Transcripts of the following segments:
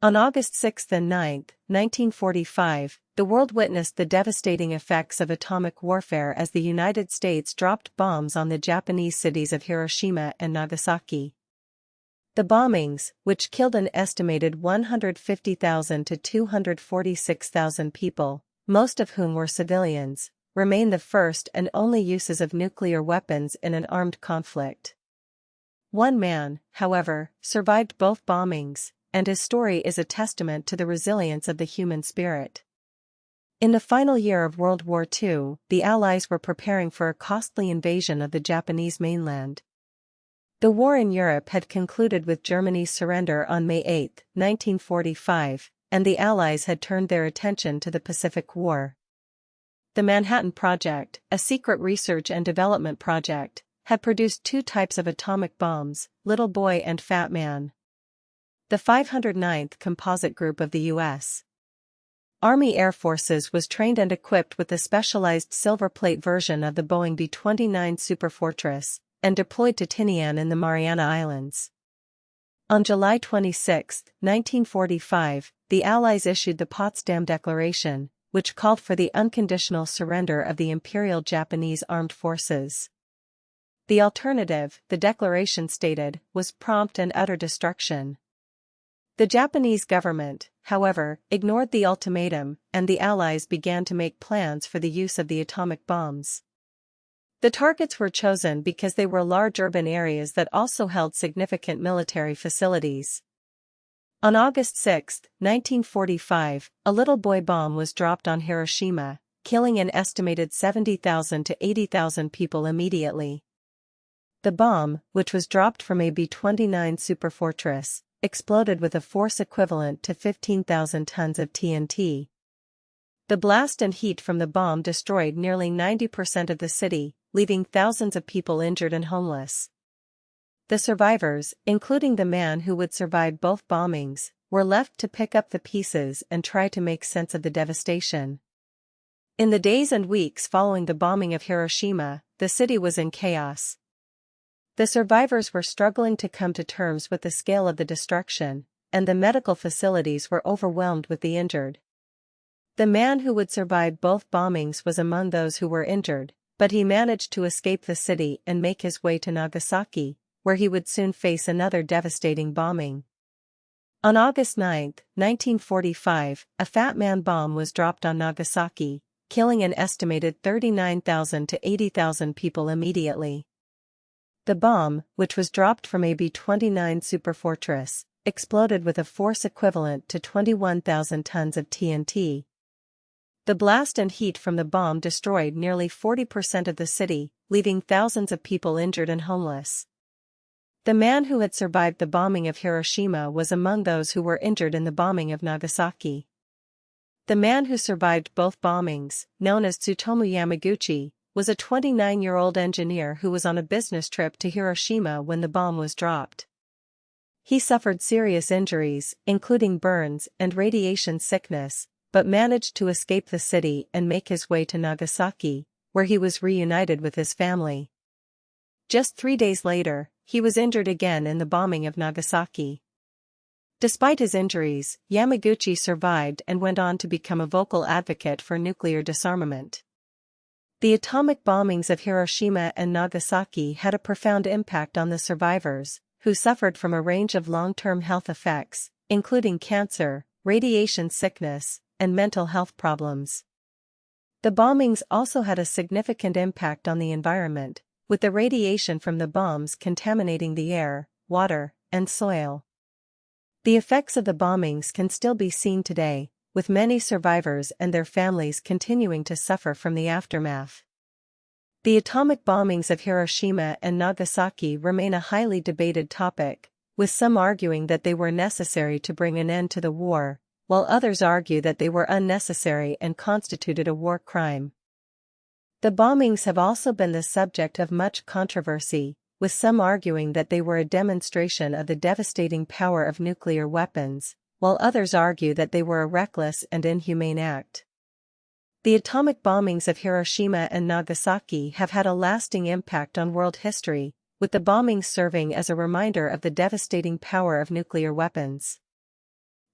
On August 6 and 9, 1945, the world witnessed the devastating effects of atomic warfare as the United States dropped bombs on the Japanese cities of Hiroshima and Nagasaki. The bombings, which killed an estimated 150,000 to 246,000 people, most of whom were civilians, remain the first and only uses of nuclear weapons in an armed conflict. One man, however, survived both bombings, and his story is a testament to the resilience of the human spirit. In the final year of World War II, the Allies were preparing for a costly invasion of the Japanese mainland. The war in Europe had concluded with Germany's surrender on May 8, 1945, and the Allies had turned their attention to the Pacific War. The Manhattan Project, a secret research and development project, had produced two types of atomic bombs, Little Boy and Fat Man. The 509th Composite Group of the U.S. Army Air Forces was trained and equipped with the specialized silver plate version of the Boeing B-29 Superfortress, and deployed to Tinian in the Mariana Islands. On July 26, 1945, the Allies issued the Potsdam Declaration, which called for the unconditional surrender of the Imperial Japanese Armed Forces. The alternative, the declaration stated, was prompt and utter destruction. The Japanese government, however, ignored the ultimatum, and the Allies began to make plans for the use of the atomic bombs. The targets were chosen because they were large urban areas that also held significant military facilities. On August 6, 1945, a Little Boy bomb was dropped on Hiroshima, killing an estimated 70,000 to 80,000 people immediately. The bomb, which was dropped from a B-29 Superfortress, exploded with a force equivalent to 15,000 tons of TNT. The blast and heat from the bomb destroyed nearly 90% of the city, leaving thousands of people injured and homeless. The survivors, including the man who would survive both bombings, were left to pick up the pieces and try to make sense of the devastation. In the days and weeks following the bombing of Hiroshima, the city was in chaos. The survivors were struggling to come to terms with the scale of the destruction, and the medical facilities were overwhelmed with the injured. The man who would survive both bombings was among those who were injured, but he managed to escape the city and make his way to Nagasaki, where he would soon face another devastating bombing. On August 9, 1945, a Fat Man bomb was dropped on Nagasaki, killing an estimated 39,000 to 80,000 people immediately. The bomb, which was dropped from a B-29 Superfortress, exploded with a force equivalent to 21,000 tons of TNT. The blast and heat from the bomb destroyed nearly 40% of the city, leaving thousands of people injured and homeless. The man who had survived the bombing of Hiroshima was among those who were injured in the bombing of Nagasaki. The man who survived both bombings, known as Tsutomu Yamaguchi, was a 29-year-old engineer who was on a business trip to Hiroshima when the bomb was dropped. He suffered serious injuries, including burns and radiation sickness, but managed to escape the city and make his way to Nagasaki, where he was reunited with his family. Just 3 days later, he was injured again in the bombing of Nagasaki. Despite his injuries, Yamaguchi survived and went on to become a vocal advocate for nuclear disarmament. The atomic bombings of Hiroshima and Nagasaki had a profound impact on the survivors, who suffered from a range of long-term health effects, including cancer, radiation sickness, and mental health problems. The bombings also had a significant impact on the environment, with the radiation from the bombs contaminating the air, water, and soil. The effects of the bombings can still be seen today, with many survivors and their families continuing to suffer from the aftermath. The atomic bombings of Hiroshima and Nagasaki remain a highly debated topic, with some arguing that they were necessary to bring an end to the war, while others argue that they were unnecessary and constituted a war crime. The bombings have also been the subject of much controversy, with some arguing that they were a demonstration of the devastating power of nuclear weapons, while others argue that they were a reckless and inhumane act. The atomic bombings of Hiroshima and Nagasaki have had a lasting impact on world history, with the bombings serving as a reminder of the devastating power of nuclear weapons.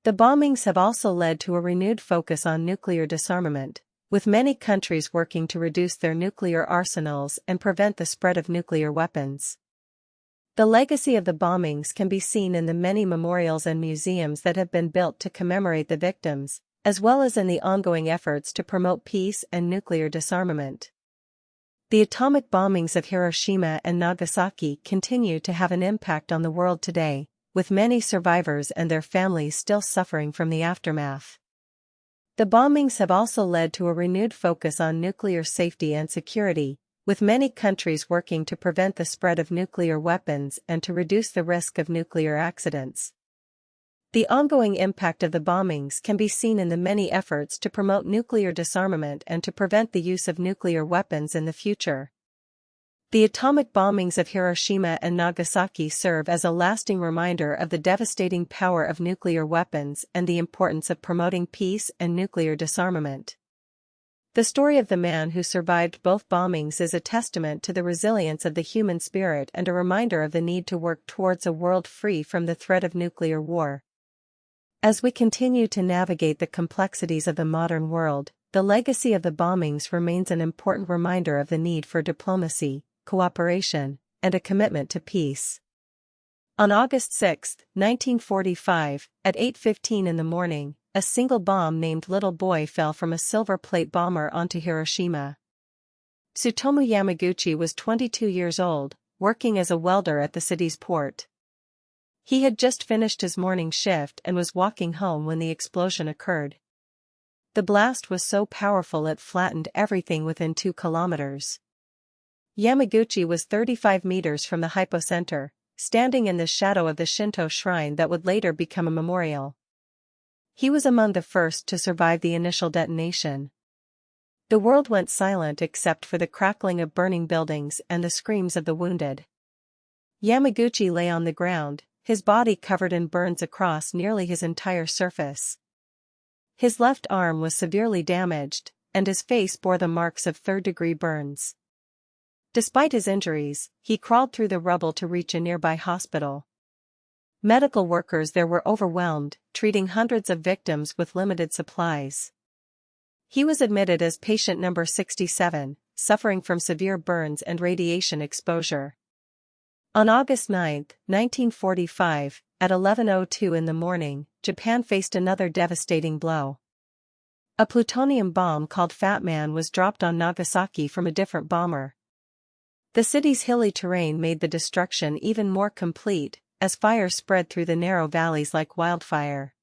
The bombings have also led to a renewed focus on nuclear disarmament, with many countries working to reduce their nuclear arsenals and prevent the spread of nuclear weapons. The legacy of the bombings can be seen in the many memorials and museums that have been built to commemorate the victims, as well as in the ongoing efforts to promote peace and nuclear disarmament. The atomic bombings of Hiroshima and Nagasaki continue to have an impact on the world today, with many survivors and their families still suffering from the aftermath. The bombings have also led to a renewed focus on nuclear safety and security, with many countries working to prevent the spread of nuclear weapons and to reduce the risk of nuclear accidents. The ongoing impact of the bombings can be seen in the many efforts to promote nuclear disarmament and to prevent the use of nuclear weapons in the future. The atomic bombings of Hiroshima and Nagasaki serve as a lasting reminder of the devastating power of nuclear weapons and the importance of promoting peace and nuclear disarmament. The story of the man who survived both bombings is a testament to the resilience of the human spirit and a reminder of the need to work towards a world free from the threat of nuclear war. As we continue to navigate the complexities of the modern world, the legacy of the bombings remains an important reminder of the need for diplomacy, cooperation, and a commitment to peace. On August 6, 1945, at 8:15 in the morning, a single bomb named Little Boy fell from a silver plate bomber onto Hiroshima. Tsutomu Yamaguchi was 22 years old, working as a welder at the city's port. He had just finished his morning shift and was walking home when the explosion occurred. The blast was so powerful it flattened everything within 2 kilometers. Yamaguchi was 35 meters from the hypocenter, standing in the shadow of the Shinto shrine that would later become a memorial. He was among the first to survive the initial detonation. The world went silent except for the crackling of burning buildings and the screams of the wounded. Yamaguchi lay on the ground, his body covered in burns across nearly his entire surface. His left arm was severely damaged, and his face bore the marks of third-degree burns. Despite his injuries, he crawled through the rubble to reach a nearby hospital. Medical workers there were overwhelmed, treating hundreds of victims with limited supplies. He was admitted as patient number 67, suffering from severe burns and radiation exposure. On August 9, 1945, at 11:02 in the morning, Japan faced another devastating blow. A plutonium bomb called Fat Man was dropped on Nagasaki from a different bomber. The city's hilly terrain made the destruction even more complete, as fire spread through the narrow valleys like wildfire.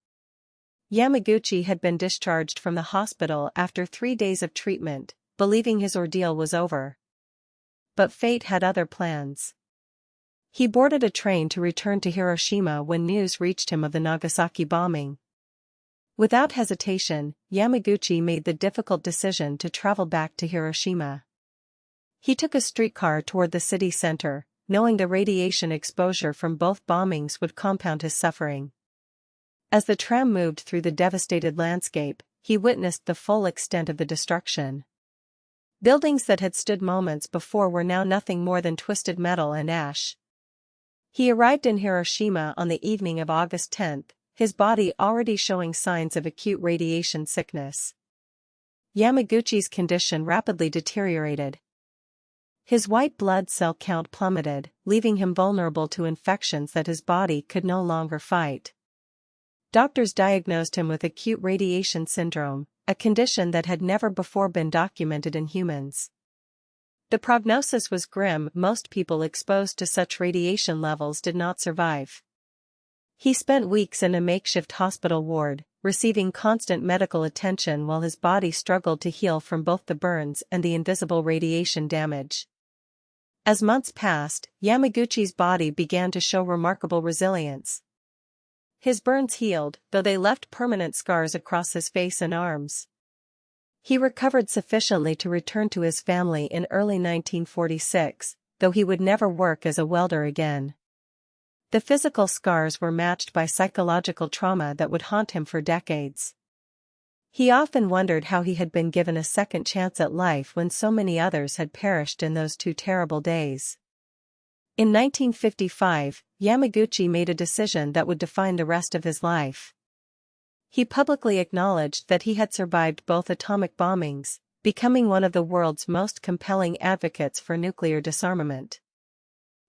Yamaguchi had been discharged from the hospital after 3 days of treatment, believing his ordeal was over. But fate had other plans. He boarded a train to return to Hiroshima when news reached him of the Nagasaki bombing. Without hesitation, Yamaguchi made the difficult decision to travel back to Hiroshima. He took a streetcar toward the city center, knowing the radiation exposure from both bombings would compound his suffering. As the tram moved through the devastated landscape, he witnessed the full extent of the destruction. Buildings that had stood moments before were now nothing more than twisted metal and ash. He arrived in Hiroshima on the evening of August 10, his body already showing signs of acute radiation sickness. Yamaguchi's condition rapidly deteriorated. His white blood cell count plummeted, leaving him vulnerable to infections that his body could no longer fight. Doctors diagnosed him with acute radiation syndrome, a condition that had never before been documented in humans. The prognosis was grim. Most people exposed to such radiation levels did not survive. He spent weeks in a makeshift hospital ward, receiving constant medical attention while his body struggled to heal from both the burns and the invisible radiation damage. As months passed, Yamaguchi's body began to show remarkable resilience. His burns healed, though they left permanent scars across his face and arms. He recovered sufficiently to return to his family in early 1946, though he would never work as a welder again. The physical scars were matched by psychological trauma that would haunt him for decades. He often wondered how he had been given a second chance at life when so many others had perished in those 2 terrible days. In 1955, Yamaguchi made a decision that would define the rest of his life. He publicly acknowledged that he had survived both atomic bombings, becoming one of the world's most compelling advocates for nuclear disarmament.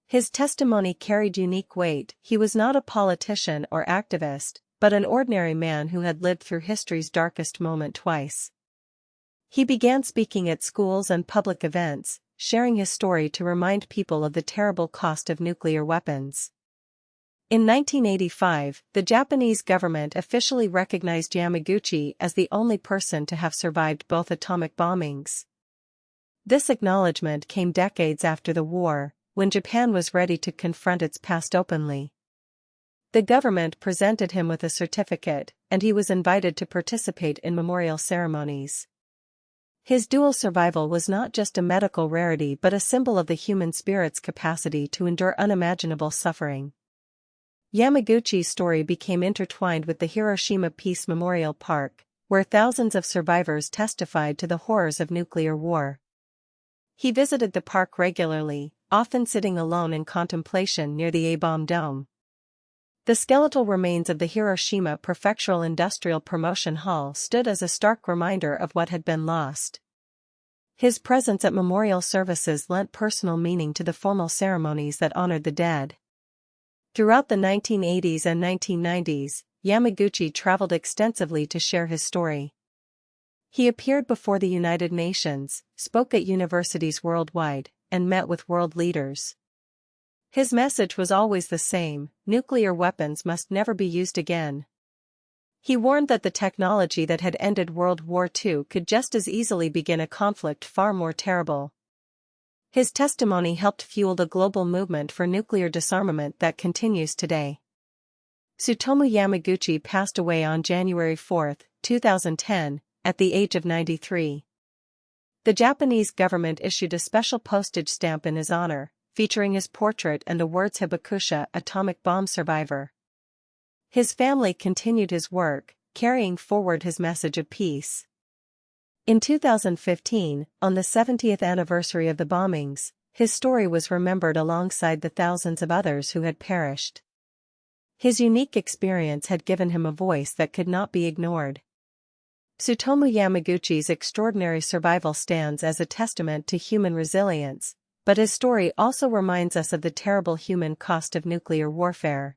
His testimony carried unique weight. He was not a politician or activist, but an ordinary man who had lived through history's darkest moment twice. He began speaking at schools and public events, sharing his story to remind people of the terrible cost of nuclear weapons. In 1985, the Japanese government officially recognized Yamaguchi as the only person to have survived both atomic bombings. This acknowledgement came decades after the war, when Japan was ready to confront its past openly. The government presented him with a certificate, and he was invited to participate in memorial ceremonies. His dual survival was not just a medical rarity but a symbol of the human spirit's capacity to endure unimaginable suffering. Yamaguchi's story became intertwined with the Hiroshima Peace Memorial Park, where thousands of survivors testified to the horrors of nuclear war. He visited the park regularly, often sitting alone in contemplation near the A-bomb dome. The skeletal remains of the Hiroshima Prefectural Industrial Promotion Hall stood as a stark reminder of what had been lost. His presence at memorial services lent personal meaning to the formal ceremonies that honored the dead. Throughout the 1980s and 1990s, Yamaguchi traveled extensively to share his story. He appeared before the United Nations, spoke at universities worldwide, and met with world leaders. His message was always the same: nuclear weapons must never be used again. He warned that the technology that had ended World War II could just as easily begin a conflict far more terrible. His testimony helped fuel the global movement for nuclear disarmament that continues today. Tsutomu Yamaguchi passed away on January 4, 2010, at the age of 93. The Japanese government issued a special postage stamp in his honor, featuring his portrait and the words Hibakusha, atomic bomb survivor. His family continued his work, carrying forward his message of peace. In 2015, on the 70th anniversary of the bombings, his story was remembered alongside the thousands of others who had perished. His unique experience had given him a voice that could not be ignored. Tsutomu Yamaguchi's extraordinary survival stands as a testament to human resilience, but his story also reminds us of the terrible human cost of nuclear warfare.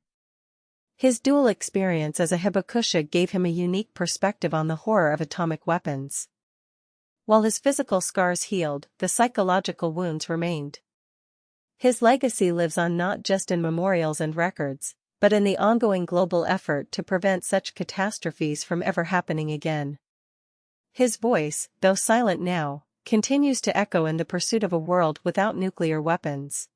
His dual experience as a hibakusha gave him a unique perspective on the horror of atomic weapons. While his physical scars healed, the psychological wounds remained. His legacy lives on not just in memorials and records, but in the ongoing global effort to prevent such catastrophes from ever happening again. His voice, though silent now, continues to echo in the pursuit of a world without nuclear weapons.